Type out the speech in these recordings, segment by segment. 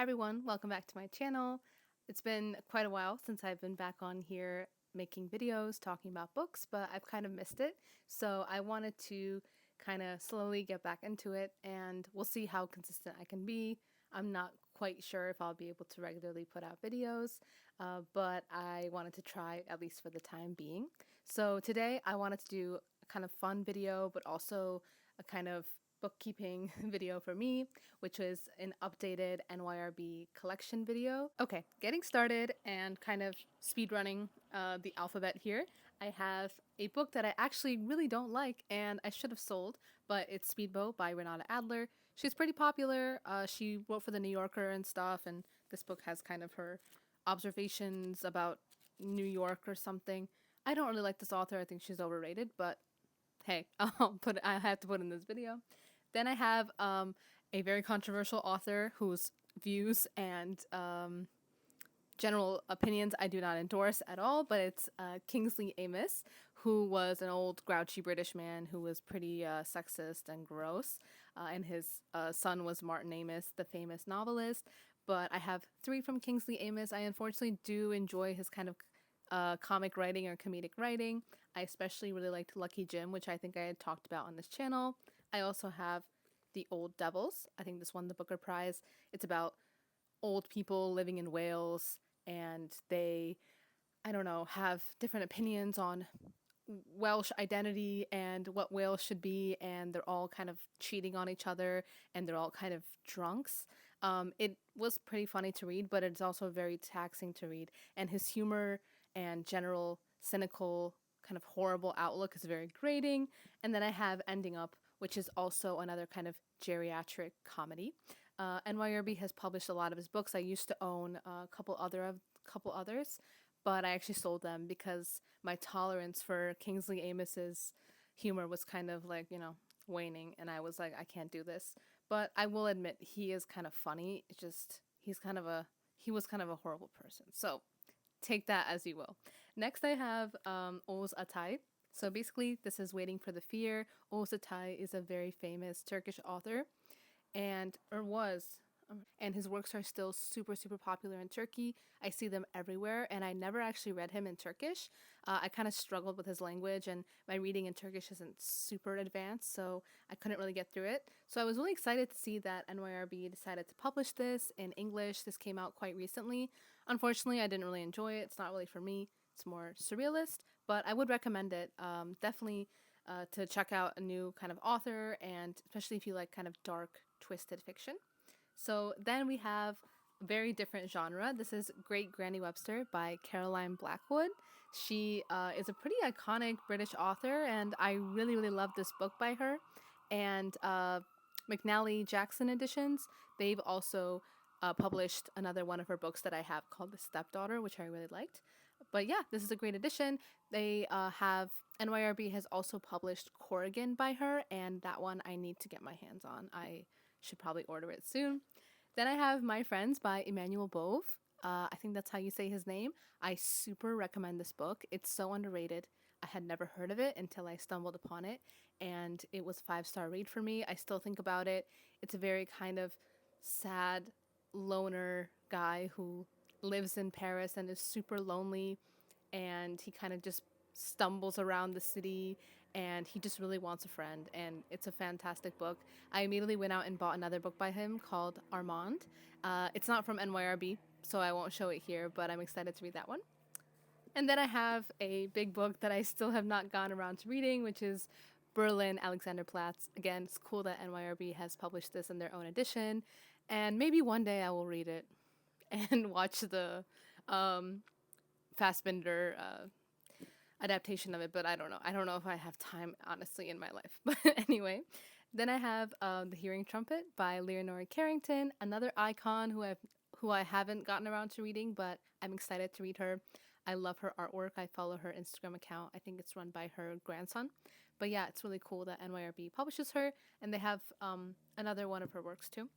Hi everyone, welcome back to my channel. It's been quite a while since I've been back on here making videos talking about books, but I've kind of missed it. So I wanted to kind of slowly get back into it and we'll see how consistent I can be. I'm not quite sure if I'll be able to regularly put out videos, but I wanted to try at least for the time being. So today I wanted to do a kind of fun video, but also a kind of bookkeeping video for me, which was an updated NYRB collection video. Okay, getting started and kind of speedrunning the alphabet here. I have a book that I actually really don't like and I should have sold, but it's Speedboat by Renata Adler. She's pretty popular. She wrote for the New Yorker and stuff, and this book has kind of her observations about New York or something. I don't really like this author. I think she's overrated, but hey, I have to put in this video. Then I have a very controversial author whose views and general opinions I do not endorse at all, but it's Kingsley Amis, who was an old grouchy British man who was pretty sexist and gross, and his son was Martin Amis, the famous novelist. But I have three from Kingsley Amis. I unfortunately do enjoy his kind of comic writing or comedic writing. I especially really liked Lucky Jim, which I think I had talked about on this channel. I also have The Old Devils. I think this won the Booker Prize. It's about old people living in Wales and they, I don't know, have different opinions on Welsh identity and what Wales should be, and they're all kind of cheating on each other and they're all kind of drunks. It was pretty funny to read, but it's also very taxing to read, and his humor and general cynical kind of horrible outlook is very grating. And then I have Ending Up, which is also another kind of geriatric comedy. NYRB has published a lot of his books. I used to own a couple others, but I actually sold them because my tolerance for Kingsley Amis's humor was kind of like, waning, and I was like, I can't do this. But I will admit he is kind of funny. It's just he was kind of a horrible person. So take that as you will. Next I have Oğuz Atay. So basically this is Waiting for the Fear. Oğuz Atay is a very famous Turkish author and his works are still super, super popular in Turkey. I see them everywhere, and I never actually read him in Turkish. I kind of struggled with his language, and my reading in Turkish isn't super advanced, so I couldn't really get through it. So I was really excited to see that NYRB decided to publish this in English. This came out quite recently. Unfortunately, I didn't really enjoy it. It's not really for me. It's more surrealist, but I would recommend it. Definitely to check out a new kind of author, and especially if you like kind of dark, twisted fiction. So then we have a very different genre. This is Great Granny Webster by Caroline Blackwood. She is a pretty iconic British author, and I really, really love this book by her. And McNally Jackson Editions, they've also published another one of her books that I have called The Stepdaughter, which I really liked. But yeah, this is a great edition. They NYRB has also published Corrigan by her, and that one I need to get my hands on. I should probably order it soon. Then I have My Friends by Emmanuel Bove. I think that's how you say his name. I super recommend this book. It's so underrated. I had never heard of it until I stumbled upon it, and it was 5-star read for me. I still think about it. It's a very kind of sad loner guy who lives in Paris and is super lonely, and he kind of just stumbles around the city and he just really wants a friend, and it's a fantastic book. I immediately went out and bought another book by him called Armand. It's not from NYRB, so I won't show it here, but I'm excited to read that one. And then I have a big book that I still have not gone around to reading, which is Berlin Alexanderplatz. Again, it's cool that NYRB has published this in their own edition, and maybe one day I will read it and watch the Fassbinder adaptation of it, but I don't know. I don't know if I have time, honestly, in my life. But anyway, then I have The Hearing Trumpet by Leonora Carrington, another icon who I haven't gotten around to reading, but I'm excited to read her. I love her artwork. I follow her Instagram account. I think it's run by her grandson. But yeah, it's really cool that NYRB publishes her, and they have another one of her works too.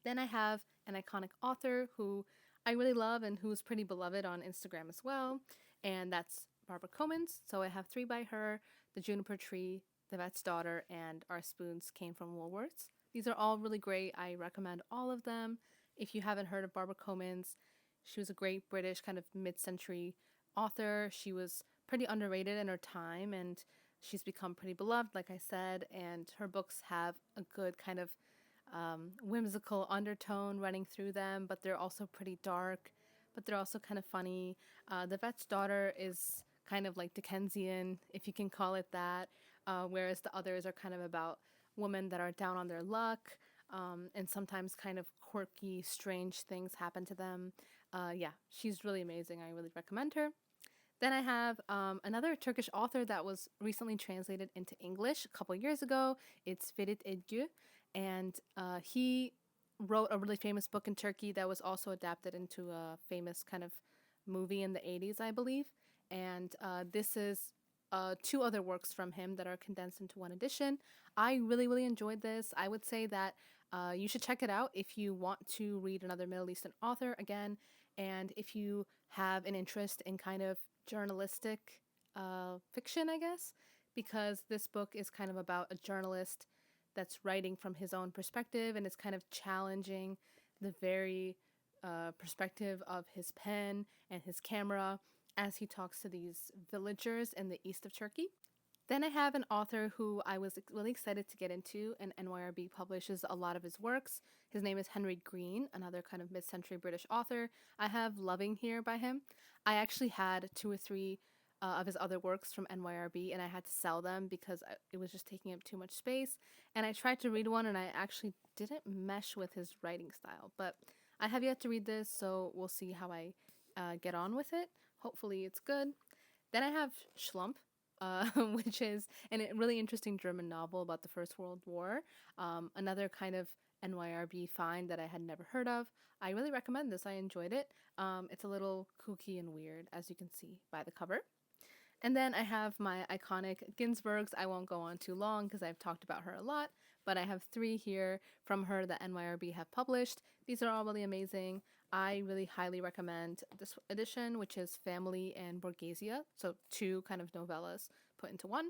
Then I have an iconic author who I really love and who's pretty beloved on Instagram as well, and that's Barbara Comyns. So I have three by her: The Juniper Tree, The Vet's Daughter, and Our Spoons Came from Woolworths. These are all really great. I recommend all of them. If you haven't heard of Barbara Comyns, she was a great British kind of mid-century author. She was pretty underrated in her time, and she's become pretty beloved, like I said, and her books have a good kind of whimsical undertone running through them, but they're also pretty dark, but they're also kind of funny. The Vet's Daughter is kind of like Dickensian, if you can call it that, whereas the others are kind of about women that are down on their luck, and sometimes kind of quirky, strange things happen to them. Yeah, she's really amazing. I really recommend her. Then I have another Turkish author that was recently translated into English a couple years ago. It's Ferit Edgü, and he wrote a really famous book in Turkey that was also adapted into a famous kind of movie in the 80s, I believe. And this is two other works from him that are condensed into one edition. I really, really enjoyed this. I would say that you should check it out if you want to read another Middle Eastern author again, and if you have an interest in kind of journalistic fiction, I guess, because this book is kind of about a journalist that's writing from his own perspective, and it's kind of challenging the very perspective of his pen and his camera as he talks to these villagers in the east of Turkey. Then I have an author who I was really excited to get into, and NYRB publishes a lot of his works. His name is Henry Green, another kind of mid-century British author. I have Loving Here by him. I actually had 2 or 3 of his other works from NYRB, and I had to sell them because it was just taking up too much space. And I tried to read one, and I actually didn't mesh with his writing style. But I have yet to read this, so we'll see how I get on with it. Hopefully it's good. Then I have Schlump, which is a really interesting German novel about the First World War. Another kind of NYRB find that I had never heard of. I really recommend this. I enjoyed it. It's a little kooky and weird, as you can see by the cover. And then I have my iconic Ginzburgs. I won't go on too long because I've talked about her a lot, but I have 3 here from her that NYRB have published. These are all really amazing. I really highly recommend this edition, which is Family and Borghesia, so 2 kind of novellas put into one,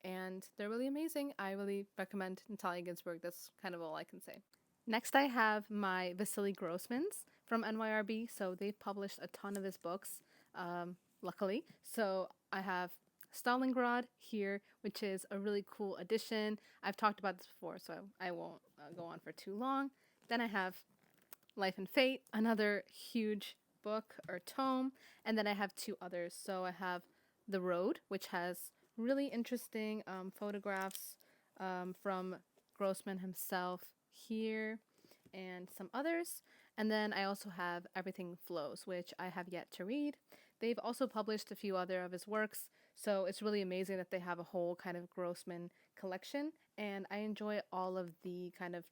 and they're really amazing. I really recommend Natalia Ginzburg. That's kind of all I can say. Next, I have my Vasily Grossmans from NYRB, so they've published a ton of his books, luckily. So I have Stalingrad here, which is a really cool edition. I've talked about this before, so I won't go on for too long. Then I have Life and Fate, another huge book or tome, and then I have 2 others. So I have The Road, which has really interesting photographs from Grossman himself here, and some others. And then I also have Everything Flows, which I have yet to read. They've also published a few other of his works, so it's really amazing that they have a whole kind of Grossman collection, and I enjoy all of the kind of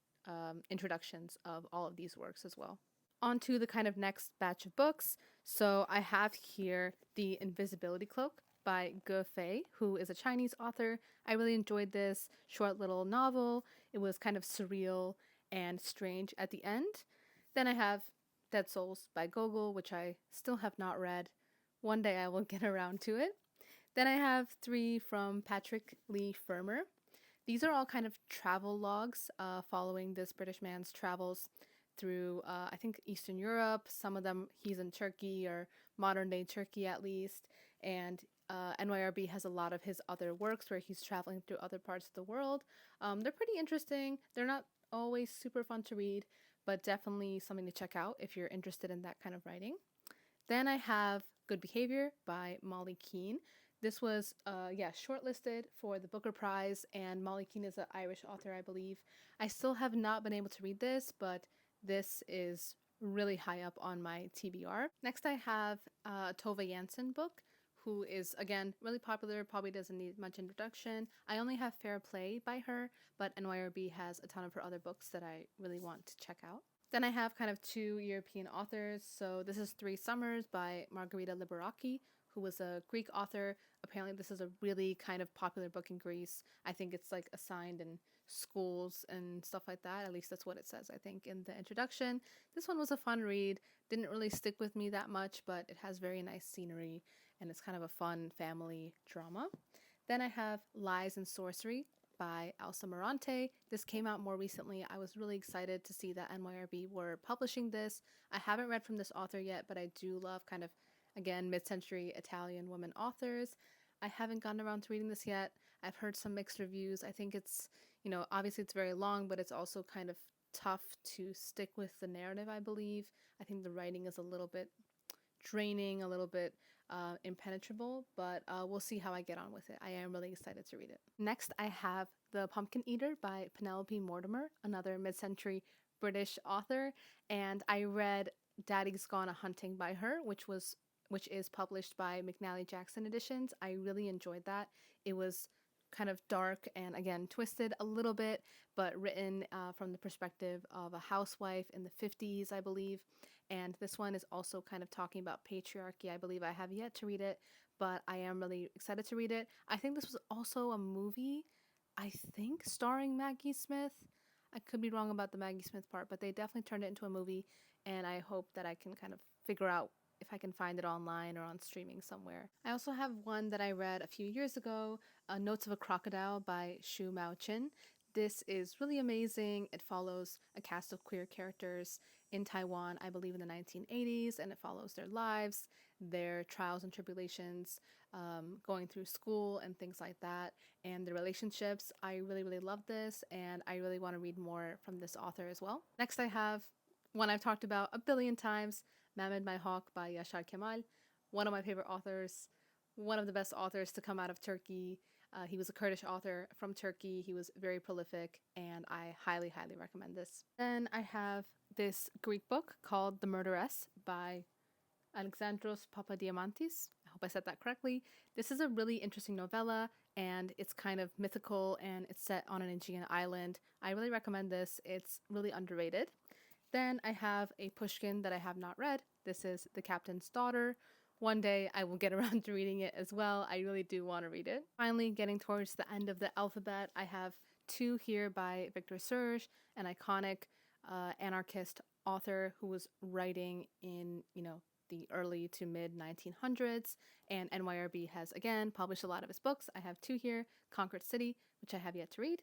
introductions of all of these works as well. On to the kind of next batch of books. So I have here The Invisibility Cloak by Ge Fei, who is a Chinese author. I really enjoyed this short little novel. It was kind of surreal and strange at the end. Then I have Dead Souls by Gogol, which I still have not read. One day I will get around to it. Then I have 3 from Patrick Leigh Fermor. These are all kind of travel logs following this British man's travels through, I think, Eastern Europe. Some of them he's in Turkey, or modern day Turkey at least. And NYRB has a lot of his other works where he's traveling through other parts of the world. They're pretty interesting. They're not always super fun to read, but definitely something to check out if you're interested in that kind of writing. Then I have Good Behavior by Molly Keane. This was, shortlisted for the Booker Prize, and Molly Keane is an Irish author, I believe. I still have not been able to read this, but this is really high up on my TBR. Next, I have a Tove Jansson book, who is, again, really popular, probably doesn't need much introduction. I only have Fair Play by her, but NYRB has a ton of her other books that I really want to check out. Then I have kind of 2 European authors. So this is 3 Summers by Margarita Liberaki, who was a Greek author. Apparently this is a really kind of popular book in Greece. I think it's like assigned in schools and stuff like that. At least that's what it says, I think, in the introduction. This one was a fun read. Didn't really stick with me that much, but it has very nice scenery, and it's kind of a fun family drama. Then I have Lies and Sorcery by Elsa Morante. This came out more recently. I was really excited to see that NYRB were publishing this. I haven't read from this author yet, but I do love kind of, again, mid-century Italian women authors. I haven't gotten around to reading this yet. I've heard some mixed reviews. I think it's, obviously it's very long, but it's also kind of tough to stick with the narrative, I believe. I think the writing is a little bit draining, a little bit impenetrable, but we'll see how I get on with it. I am really excited to read it. Next, I have The Pumpkin Eater by Penelope Mortimer, another mid-century British author, and I read Daddy's Gone A-Hunting by her, which is published by McNally Jackson Editions. I really enjoyed that. It was kind of dark and, again, twisted a little bit, but written from the perspective of a housewife in the 50s, I believe. And this one is also kind of talking about patriarchy. I believe I have yet to read it, but I am really excited to read it. I think this was also a movie, I think, starring Maggie Smith. I could be wrong about the Maggie Smith part, but they definitely turned it into a movie, and I hope that I can kind of figure out if I can find it online or on streaming somewhere. I also have one that I read a few years ago, Notes of a Crocodile by Xu Mao Chin. This is really amazing. It follows a cast of queer characters in Taiwan, I believe in the 1980s, and it follows their lives, their trials and tribulations, going through school and things like that, and their relationships. I really, really love this, and I really want to read more from this author as well. Next, I have one I've talked about a billion times, Mehmed My Hawk by Yashar Kemal, one of my favorite authors, one of the best authors to come out of Turkey. He was a Kurdish author from Turkey. He was very prolific, and I highly, highly recommend this. Then I have this Greek book called The Murderess by Alexandros Papadiamantis. I hope I said that correctly. This is a really interesting novella, and it's kind of mythical, and it's set on an Aegean island. I really recommend this. It's really underrated. Then I have a Pushkin that I have not read. This is The Captain's Daughter. One day I will get around to reading it as well. I really do want to read it. Finally, getting towards the end of the alphabet, I have two here by Victor Serge, an iconic anarchist author who was writing in, the early to mid 1900s, and NYRB has again published a lot of his books. I have two here, Conquered City, which I have yet to read,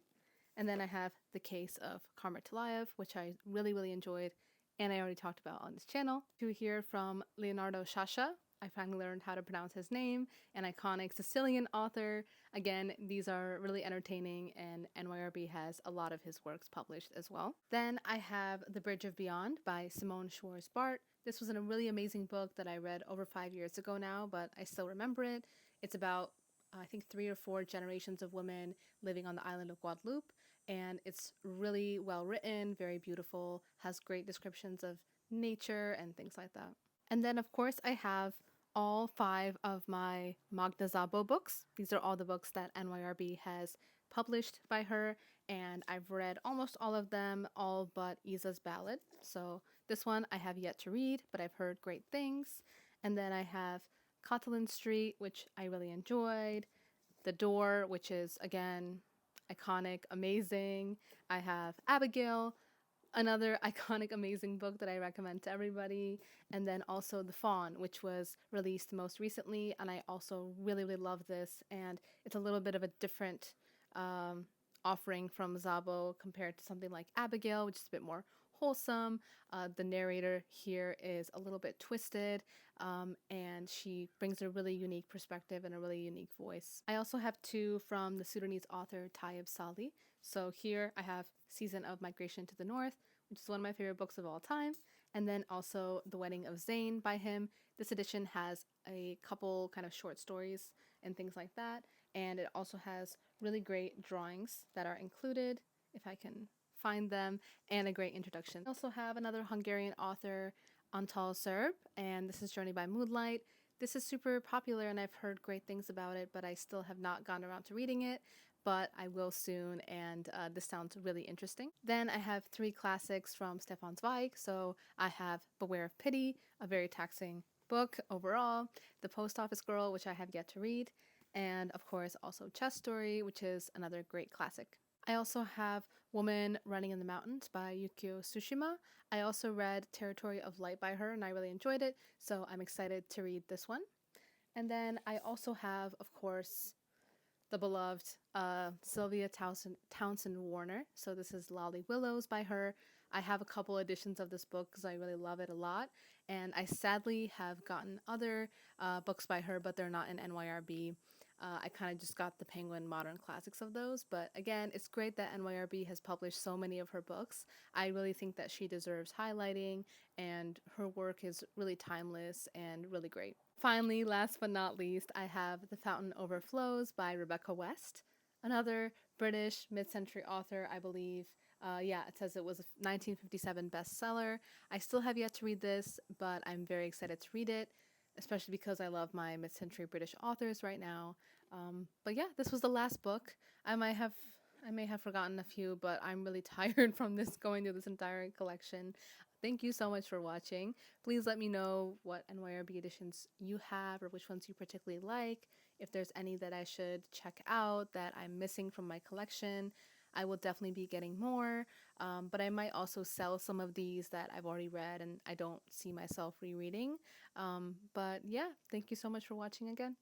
and then I have The Case of Karmir Talayev, which I really, really enjoyed, and I already talked about on this channel. Two here from Leonardo Sasha. I finally learned how to pronounce his name, an iconic Sicilian author. Again, these are really entertaining, and NYRB has a lot of his works published as well. Then I have The Bridge of Beyond by Simone Schwarz-Bart. This was a really amazing book that I read over 5 years ago now, but I still remember it. It's about, I think, 3 or 4 generations of women living on the island of Guadeloupe, and it's really well written, very beautiful, has great descriptions of nature and things like that. And then, of course, I have all 5 of my Magda Szabo books. These are all the books that NYRB has published by her, and I've read almost all of them, all but Isa's Ballad. So this one I have yet to read, but I've heard great things. And then I have Catalan Street, which I really enjoyed. The Door, which is, again, iconic, amazing. I have Abigail, another iconic, amazing book that I recommend to everybody. And then also The Fawn, which was released most recently, and I also really, really love this. And it's a little bit of a different offering from Szabo compared to something like Abigail, which is a bit more wholesome. The narrator here is a little bit twisted, and she brings a really unique perspective and a really unique voice. I also have 2 from the Sudanese author Tayyib Salih. So here I have Season of Migration to the North, which is one of my favorite books of all time, and then also The Wedding of Zayn by him. This edition has a couple kind of short stories and things like that, and it also has really great drawings that are included, if I can find them, and a great introduction. I also have another Hungarian author, Antal Serb, and this is Journey by Moonlight. This is super popular, and I've heard great things about it, but I still have not gone around to reading it, but I will soon, and this sounds really interesting. Then I have 3 classics from Stefan Zweig. So I have Beware of Pity, a very taxing book overall, The Post Office Girl, which I have yet to read, and of course also Chess Story, which is another great classic. I also have Woman Running in the Mountains by Yukio Tsushima. I also read Territory of Light by her, and I really enjoyed it, so I'm excited to read this one. And then I also have, of course, the beloved Sylvia Townsend Warner. So this is Lolly Willows by her. I have a couple editions of this book because I really love it a lot. And I sadly have gotten other books by her, but they're not in NYRB. I kind of just got the Penguin Modern Classics of those. But again, it's great that NYRB has published so many of her books. I really think that she deserves highlighting, and her work is really timeless and really great. Finally, last but not least, I have The Fountain Overflows by Rebecca West, another British mid-century author, I believe. Yeah, it says it was a 1957 bestseller. I still have yet to read this, but I'm very excited to read it, especially because I love my mid-century British authors right now. But yeah, this was the last book. I may have forgotten a few, but I'm really tired from this going through this entire collection. Thank you so much for watching. Please let me know what NYRB editions you have or which ones you particularly like. If there's any that I should check out that I'm missing from my collection, I will definitely be getting more. But I might also sell some of these that I've already read and I don't see myself rereading. But yeah, thank you so much for watching again.